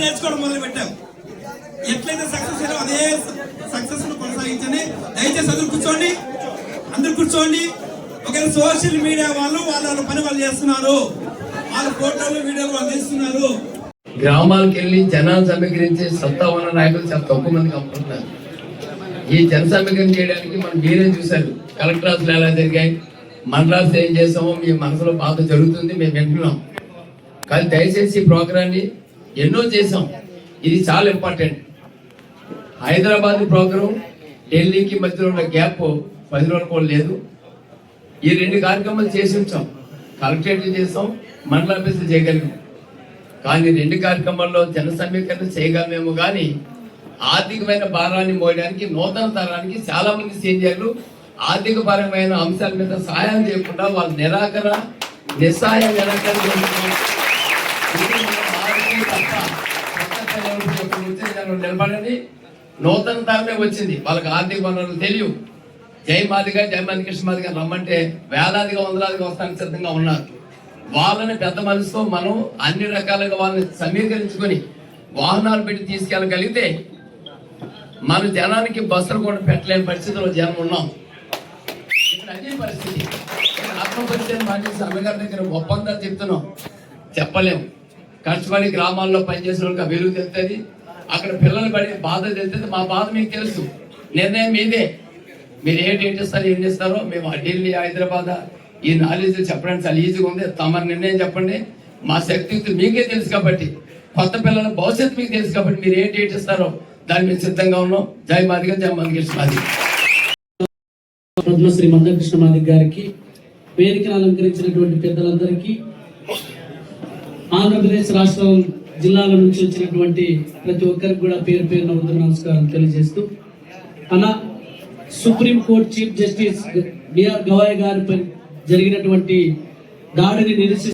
నేర్చుకోవడం మొదలు పెట్టాం. ఎట్లయితే సక్సెస్ అయ్యారో అదే సక్సెస్ కొనసాగించండి. దయచేసి అందరూ కూర్చోండి. ఒకవేళ సోషల్ మీడియా వాళ్ళ పని వాళ్ళు చేస్తున్నారు, వాళ్ళ ఫోటోలు వీడియోలు వాళ్ళు తీస్తున్నారు. గ్రామాలకు వెళ్ళి జనాలు సమీకరించి సత్తా ఉన్న నాయకులు చాలా తక్కువ మంది కనపడుతున్నారు. ఈ జన సమీకరణ చేయడానికి మనం మీరే చూశారు. కలెక్టర్ ఆఫీసులు ఎలా జరిగాయి, మండలాలు ఏం చేసామో మీ మనసులో బాధ జరుగుతుంది, మేము వింటున్నాం. కానీ దయచేసి ఈ ప్రోగ్రాన్ని ఎన్నో చేసాం, ఇది చాలా ఇంపార్టెంట్. హైదరాబాద్ ప్రోగ్రాం ఢిల్లీకి మధ్యలో ఉన్న గ్యాప్ 10 రోజులు కూడా లేదు. ఈ 2 కార్యక్రమాలు చేసి ఉంచాం. కలెక్టరేట్ చేసాం, మండల ఆఫీసులు చేయగలిగాం. కానీ 2 కార్యక్రమాల్లో జన సమీకరణ చేయగలమేమో కానీ ఆర్థికమైన భారాన్ని మోయడానికి నూతన తరానికి చాలా మంది సీనియర్లు ఆర్థిక పరమైన అంశాల మీద సహాయం చేయకుండా వాళ్ళ నిస్సాయ నిరాకరణ నిలబడని నూతన తరమే వచ్చింది. వాళ్ళకి ఆర్థిక వనరులు తెలియవు. జై మాదిగా కృష్ణ మాదిగా రమ్మంటే వేలాదిగా వందలాదిగా వస్తానికి సిద్ధంగా ఉన్నారు. వాళ్ళని పెద్ద మనసుతో మనం అన్ని రకాలుగా వాళ్ళని సమీకరించుకొని వాహనాలు పెట్టి తీసుకెళ్ళగలిగితే మన జనానికి బస్సులు కూడా పెట్టలేని పరిస్థితిలో జనం ఉన్నాం. ఇక్కడ అదే పరిస్థితి. ఆత్మపరిచయం మాట్లాడి అమ్మగారి దగ్గర ఒప్పందాలు చెప్తున్నాం, చెప్పలేము. కష్టపడి గ్రామాల్లో పనిచేసిన వాళ్ళకి వెలుగు తెలుస్తుంది, అక్కడ పిల్లలు పడి బాధ తెలుస్తుంది. మా బాధ మీకు తెలుసు, నిర్ణయం మీదే. మీరు ఏంటి ఇస్తారు, ఏం చేస్తారో మేము ఢిల్లీ హైదరాబాద్ ఈ నాలెడ్జ్ చెప్పడానికి చాలా ఈజీగా ఉంది. తమరు నిర్ణయం చెప్పండి. మా శక్తి మీకే తెలుసు కాబట్టి, కొత్త పిల్లల భవిష్యత్తు మీకు తెలుసు కాబట్టి మీరు ఏంటి ఇస్తారో దాన్ని మేము సిద్ధంగా ఉన్నాం. జై మాదిగా, జై మందకృష్ణ మాదిగ. పద్మశ్రీ మందకృష్ణ మాదిగ గారికి, వేదికను అలంకరించినటువంటి పెద్దలందరికీ, ఆంధ్రప్రదేశ్ రాష్ట్రం జిల్లాల నుంచి వచ్చినటువంటి ప్రతి ఒక్కరికి కూడా పేరు పేరున నమస్కారం తెలియజేస్తూ, Supreme Court chief justice B R గారిపై జరిగినటువంటి దాడిని నిరసిస్తూ